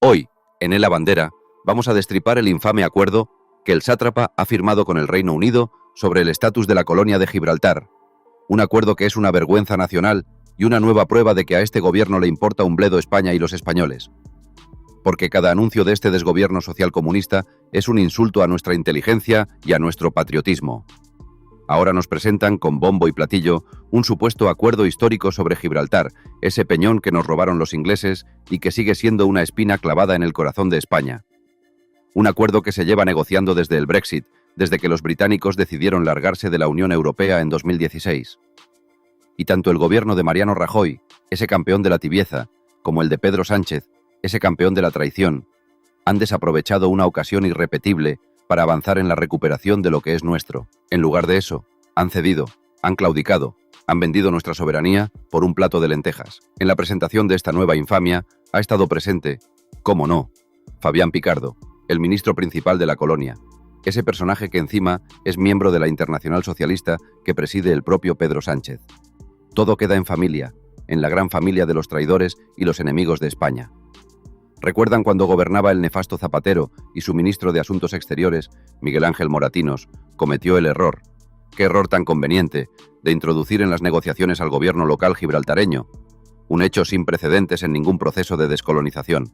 Hoy, en El La Bandera, vamos a destripar el infame acuerdo que el sátrapa ha firmado con el Reino Unido sobre el estatus de la colonia de Gibraltar. Un acuerdo que es una vergüenza nacional y una nueva prueba de que a este gobierno le importa un bledo España y los españoles. Porque cada anuncio de este desgobierno social comunista es un insulto a nuestra inteligencia y a nuestro patriotismo. Ahora nos presentan con bombo y platillo un supuesto acuerdo histórico sobre Gibraltar, ese peñón que nos robaron los ingleses y que sigue siendo una espina clavada en el corazón de España. Un acuerdo que se lleva negociando desde el Brexit, desde que los británicos decidieron largarse de la Unión Europea en 2016. Y tanto el gobierno de Mariano Rajoy, ese campeón de la tibieza, como el de Pedro Sánchez, ese campeón de la traición, han desaprovechado una ocasión irrepetible para avanzar en la recuperación de lo que es nuestro. En lugar de eso, han cedido, han claudicado, han vendido nuestra soberanía por un plato de lentejas. En la presentación de esta nueva infamia ha estado presente, cómo no, Fabián Picardo, el ministro principal de la colonia, ese personaje que encima es miembro de la Internacional Socialista que preside el propio Pedro Sánchez. Todo queda en familia, en la gran familia de los traidores y los enemigos de España. ¿Recuerdan cuando gobernaba el nefasto Zapatero y su ministro de Asuntos Exteriores, Miguel Ángel Moratinos, cometió el error? ¿Qué error tan conveniente? De introducir en las negociaciones al gobierno local gibraltareño. Un hecho sin precedentes en ningún proceso de descolonización.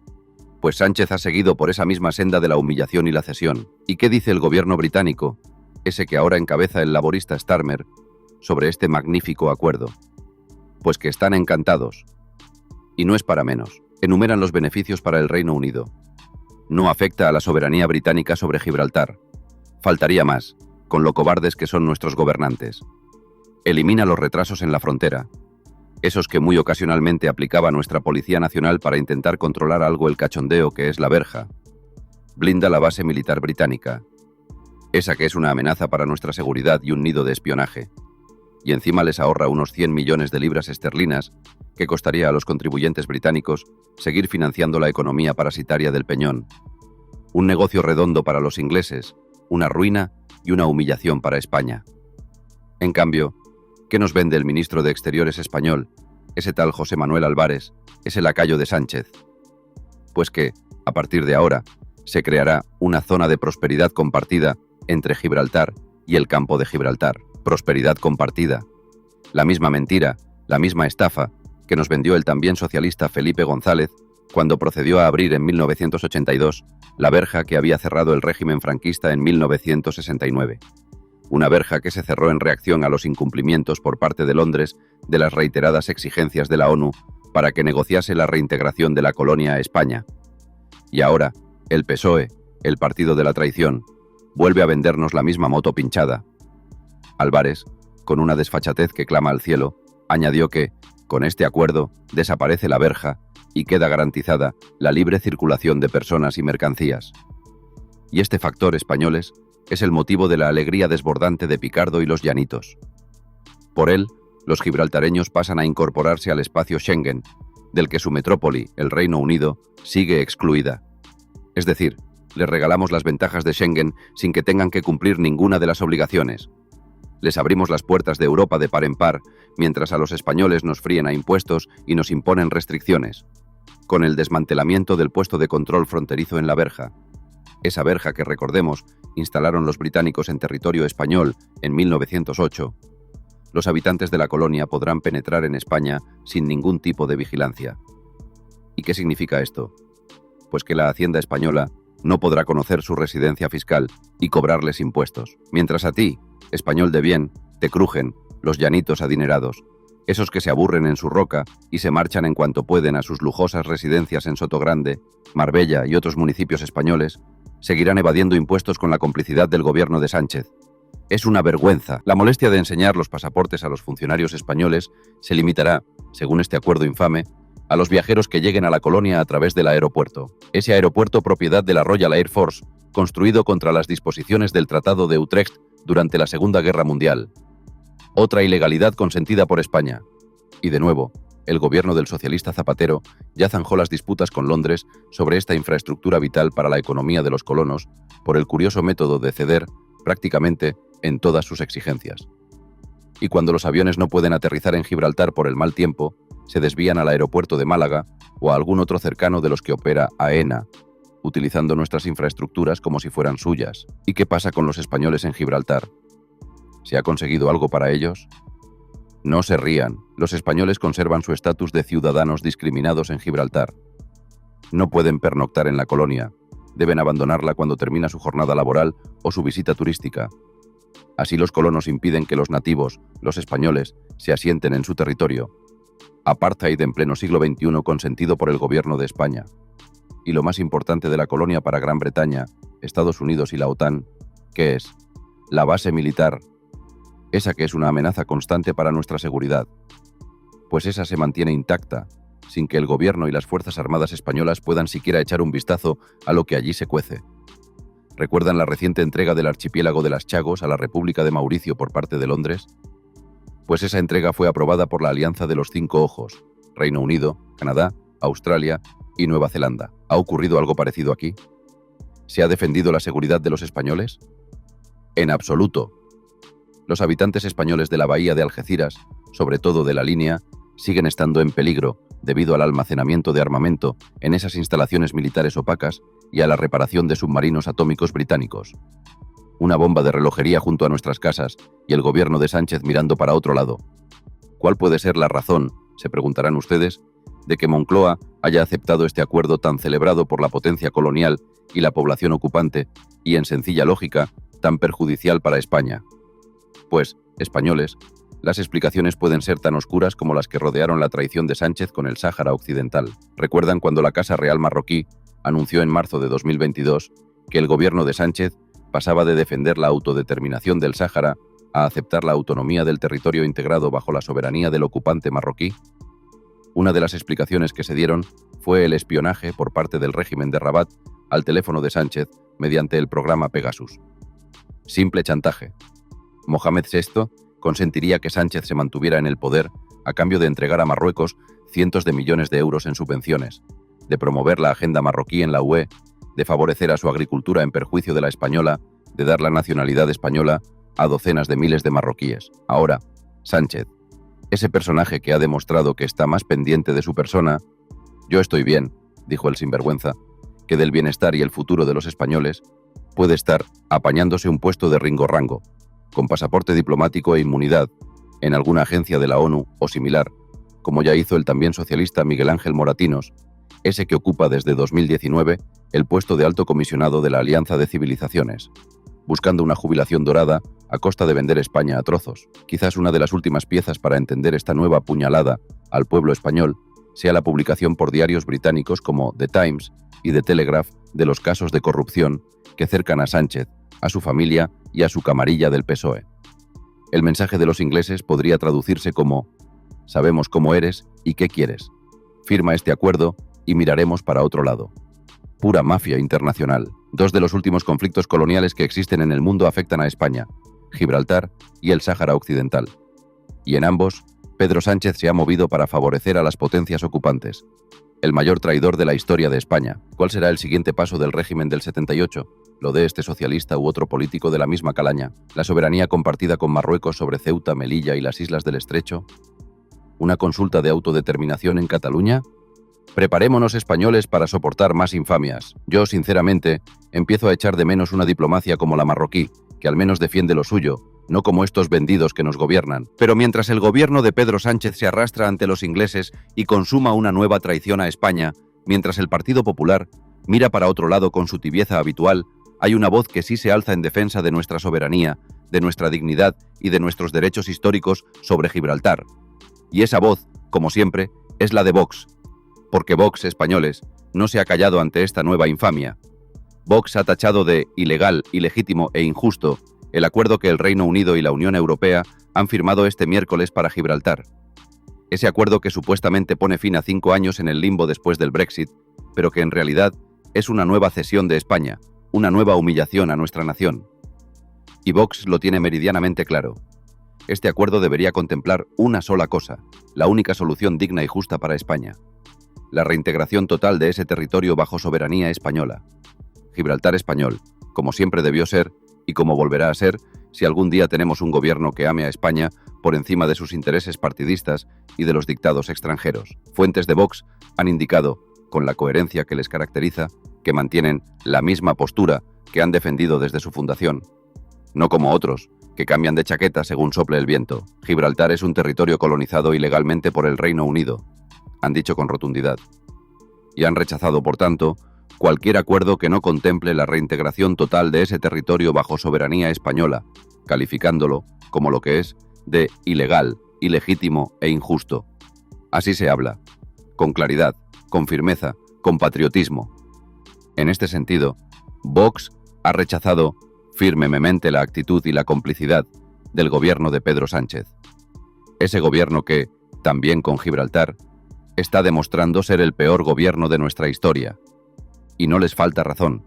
Pues Sánchez ha seguido por esa misma senda de la humillación y la cesión. ¿Y qué dice el gobierno británico, ese que ahora encabeza el laborista Starmer, sobre este magnífico acuerdo? Pues que están encantados. Y no es para menos. Enumeran los beneficios para el Reino Unido. No afecta a la soberanía británica sobre Gibraltar. Faltaría más, con lo cobardes que son nuestros gobernantes. Elimina los retrasos en la frontera, esos que muy ocasionalmente aplicaba nuestra Policía Nacional para intentar controlar algo el cachondeo que es la verja. Blinda la base militar británica, esa que es una amenaza para nuestra seguridad y un nido de espionaje. Y encima les ahorra unos 100 millones de libras esterlinas que costaría a los contribuyentes británicos seguir financiando la economía parasitaria del Peñón. Un negocio redondo para los ingleses, una ruina y una humillación para España. En cambio, ¿qué nos vende el ministro de Exteriores español, ese tal José Manuel Álvarez, ese lacayo de Sánchez? Pues que, a partir de ahora, se creará una zona de prosperidad compartida entre Gibraltar y el campo de Gibraltar. Prosperidad compartida. La misma mentira, la misma estafa que nos vendió el también socialista Felipe González cuando procedió a abrir en 1982 la verja que había cerrado el régimen franquista en 1969. Una verja que se cerró en reacción a los incumplimientos por parte de Londres de las reiteradas exigencias de la ONU para que negociase la reintegración de la colonia a España. Y ahora, el PSOE, el partido de la traición, vuelve a vendernos la misma moto pinchada. Álvarez, con una desfachatez que clama al cielo, añadió que, con este acuerdo, desaparece la verja y queda garantizada la libre circulación de personas y mercancías. Y este factor, españoles, es el motivo de la alegría desbordante de Picardo y los llanitos. Por él, los gibraltareños pasan a incorporarse al espacio Schengen, del que su metrópoli, el Reino Unido, sigue excluida. Es decir, les regalamos las ventajas de Schengen sin que tengan que cumplir ninguna de las obligaciones. Les abrimos las puertas de Europa de par en par, mientras a los españoles nos fríen a impuestos y nos imponen restricciones. Con el desmantelamiento del puesto de control fronterizo en la verja. Esa verja que, recordemos, instalaron los británicos en territorio español en 1908. Los habitantes de la colonia podrán penetrar en España sin ningún tipo de vigilancia. ¿Y qué significa esto? Pues que la Hacienda española no podrá conocer su residencia fiscal y cobrarles impuestos. Mientras a ti, español de bien, te crujen los llanitos adinerados, esos que se aburren en su roca y se marchan en cuanto pueden a sus lujosas residencias en Sotogrande, Marbella y otros municipios españoles, seguirán evadiendo impuestos con la complicidad del gobierno de Sánchez. Es una vergüenza. La molestia de enseñar los pasaportes a los funcionarios españoles se limitará, según este acuerdo infame, a los viajeros que lleguen a la colonia a través del aeropuerto. Ese aeropuerto propiedad de la Royal Air Force, construido contra las disposiciones del Tratado de Utrecht durante la Segunda Guerra Mundial. Otra ilegalidad consentida por España. Y de nuevo, el gobierno del socialista Zapatero ya zanjó las disputas con Londres sobre esta infraestructura vital para la economía de los colonos por el curioso método de ceder prácticamente en todas sus exigencias. Y cuando los aviones no pueden aterrizar en Gibraltar por el mal tiempo, se desvían al aeropuerto de Málaga o a algún otro cercano de los que opera AENA, utilizando nuestras infraestructuras como si fueran suyas. ¿Y qué pasa con los españoles en Gibraltar? ¿Se ha conseguido algo para ellos? No se rían, los españoles conservan su estatus de ciudadanos discriminados en Gibraltar. No pueden pernoctar en la colonia, deben abandonarla cuando termina su jornada laboral o su visita turística. Así los colonos impiden que los nativos, los españoles, se asienten en su territorio. Apartheid en pleno siglo XXI consentido por el gobierno de España. Y lo más importante de la colonia para Gran Bretaña, Estados Unidos y la OTAN, ¿qué es? La base militar. Esa que es una amenaza constante para nuestra seguridad. Pues esa se mantiene intacta, sin que el gobierno y las Fuerzas Armadas españolas puedan siquiera echar un vistazo a lo que allí se cuece. ¿Recuerdan la reciente entrega del archipiélago de las Chagos a la República de Mauricio por parte de Londres? Pues esa entrega fue aprobada por la Alianza de los Cinco Ojos, Reino Unido, Canadá, Australia y Nueva Zelanda. ¿Ha ocurrido algo parecido aquí? ¿Se ha defendido la seguridad de los españoles? En absoluto. Los habitantes españoles de la bahía de Algeciras, sobre todo de la Línea, siguen estando en peligro debido al almacenamiento de armamento en esas instalaciones militares opacas y a la reparación de submarinos atómicos británicos. Una bomba de relojería junto a nuestras casas y el gobierno de Sánchez mirando para otro lado. ¿Cuál puede ser la razón, se preguntarán ustedes, de que Moncloa haya aceptado este acuerdo tan celebrado por la potencia colonial y la población ocupante y, en sencilla lógica, tan perjudicial para España? Pues, españoles, las explicaciones pueden ser tan oscuras como las que rodearon la traición de Sánchez con el Sáhara Occidental. ¿Recuerdan cuando la Casa Real marroquí anunció en marzo de 2022 que el gobierno de Sánchez pasaba de defender la autodeterminación del Sáhara a aceptar la autonomía del territorio integrado bajo la soberanía del ocupante marroquí? Una de las explicaciones que se dieron fue el espionaje por parte del régimen de Rabat al teléfono de Sánchez mediante el programa Pegasus. Simple chantaje. Mohamed VI consentiría que Sánchez se mantuviera en el poder a cambio de entregar a Marruecos cientos de millones de euros en subvenciones, de promover la agenda marroquí en la UE, de favorecer a su agricultura en perjuicio de la española, de dar la nacionalidad española a docenas de miles de marroquíes. Ahora, Sánchez, ese personaje que ha demostrado que está más pendiente de su persona, yo estoy bien, dijo el sinvergüenza, que del bienestar y el futuro de los españoles, puede estar apañándose un puesto de ringo-rango, con pasaporte diplomático e inmunidad, en alguna agencia de la ONU o similar, como ya hizo el también socialista Miguel Ángel Moratinos, ese que ocupa desde 2019 el puesto de alto comisionado de la Alianza de Civilizaciones, buscando una jubilación dorada a costa de vender España a trozos. Quizás una de las últimas piezas para entender esta nueva puñalada al pueblo español sea la publicación por diarios británicos como The Times y The Telegraph de los casos de corrupción que cercan a Sánchez, a su familia y a su camarilla del PSOE. El mensaje de los ingleses podría traducirse como: sabemos cómo eres y qué quieres. Firma este acuerdo y miraremos para otro lado. Pura mafia internacional. Dos de los últimos conflictos coloniales que existen en el mundo afectan a España, Gibraltar y el Sáhara Occidental. Y en ambos, Pedro Sánchez se ha movido para favorecer a las potencias ocupantes. El mayor traidor de la historia de España. ¿Cuál será el siguiente paso del régimen del 78? ¿Lo de este socialista u otro político de la misma calaña? ¿La soberanía compartida con Marruecos sobre Ceuta, Melilla y las islas del Estrecho? ¿Una consulta de autodeterminación en Cataluña? Preparémonos, españoles, para soportar más infamias. Yo, sinceramente, empiezo a echar de menos una diplomacia como la marroquí, que al menos defiende lo suyo, no como estos vendidos que nos gobiernan. Pero mientras el gobierno de Pedro Sánchez se arrastra ante los ingleses y consuma una nueva traición a España, mientras el Partido Popular mira para otro lado con su tibieza habitual, hay una voz que sí se alza en defensa de nuestra soberanía, de nuestra dignidad y de nuestros derechos históricos sobre Gibraltar. Y esa voz, como siempre, es la de Vox. Porque Vox, españoles, no se ha callado ante esta nueva infamia. Vox ha tachado de ilegal, ilegítimo e injusto el acuerdo que el Reino Unido y la Unión Europea han firmado este miércoles para Gibraltar. Ese acuerdo que supuestamente pone fin a 5 años en el limbo después del Brexit, pero que en realidad es una nueva cesión de España, una nueva humillación a nuestra nación. Y Vox lo tiene meridianamente claro. Este acuerdo debería contemplar una sola cosa, la única solución digna y justa para España: la reintegración total de ese territorio bajo soberanía española. Gibraltar español, como siempre debió ser y como volverá a ser, si algún día tenemos un gobierno que ame a España por encima de sus intereses partidistas y de los dictados extranjeros. Fuentes de Vox han indicado, con la coherencia que les caracteriza, que mantienen la misma postura que han defendido desde su fundación, no como otros, que cambian de chaqueta según sople el viento. Gibraltar es un territorio colonizado ilegalmente por el Reino Unido, han dicho con rotundidad, y han rechazado, por tanto, cualquier acuerdo que no contemple la reintegración total de ese territorio bajo soberanía española, calificándolo, como lo que es, de ilegal, ilegítimo e injusto. Así se habla, con claridad, con firmeza, con patriotismo. En este sentido, Vox ha rechazado firmemente la actitud y la complicidad del gobierno de Pedro Sánchez. Ese gobierno que, también con Gibraltar, está demostrando ser el peor gobierno de nuestra historia. Y no les falta razón.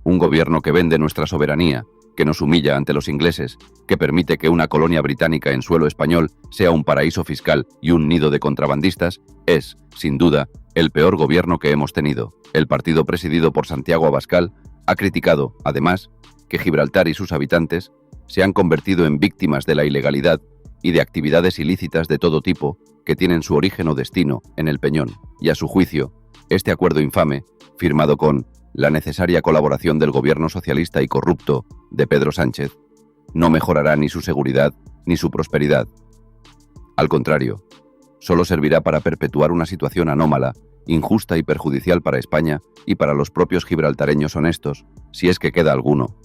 Un gobierno que vende nuestra soberanía, que nos humilla ante los ingleses, que permite que una colonia británica en suelo español sea un paraíso fiscal y un nido de contrabandistas, es, sin duda, el peor gobierno que hemos tenido. El partido presidido por Santiago Abascal ha criticado, además, que Gibraltar y sus habitantes se han convertido en víctimas de la ilegalidad y de actividades ilícitas de todo tipo que tienen su origen o destino en el Peñón. Y a su juicio, este acuerdo infame, firmado con la necesaria colaboración del gobierno socialista y corrupto de Pedro Sánchez, no mejorará ni su seguridad ni su prosperidad. Al contrario, solo servirá para perpetuar una situación anómala, injusta y perjudicial para España y para los propios gibraltareños honestos, si es que queda alguno.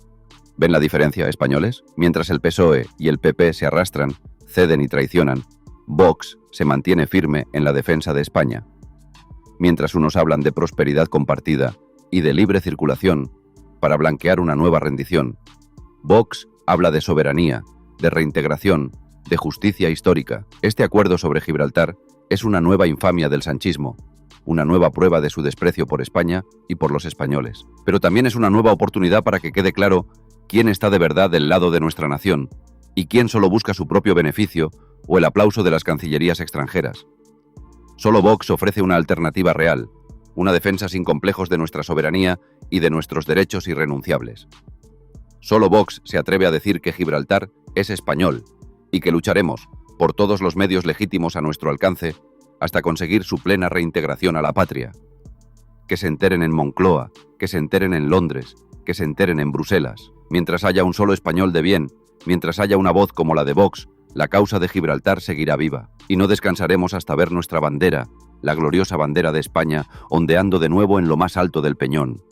¿Ven la diferencia, españoles? Mientras el PSOE y el PP se arrastran, ceden y traicionan, Vox se mantiene firme en la defensa de España. Mientras unos hablan de prosperidad compartida y de libre circulación para blanquear una nueva rendición, Vox habla de soberanía, de reintegración, de justicia histórica. Este acuerdo sobre Gibraltar es una nueva infamia del sanchismo, una nueva prueba de su desprecio por España y por los españoles. Pero también es una nueva oportunidad para que quede claro quién está de verdad del lado de nuestra nación y quién solo busca su propio beneficio o el aplauso de las cancillerías extranjeras. Solo Vox ofrece una alternativa real, una defensa sin complejos de nuestra soberanía y de nuestros derechos irrenunciables. Solo Vox se atreve a decir que Gibraltar es español y que lucharemos por todos los medios legítimos a nuestro alcance hasta conseguir su plena reintegración a la patria. Que se enteren en Moncloa, que se enteren en Londres, que se enteren en Bruselas. Mientras haya un solo español de bien, mientras haya una voz como la de Vox, la causa de Gibraltar seguirá viva, y no descansaremos hasta ver nuestra bandera, la gloriosa bandera de España, ondeando de nuevo en lo más alto del Peñón.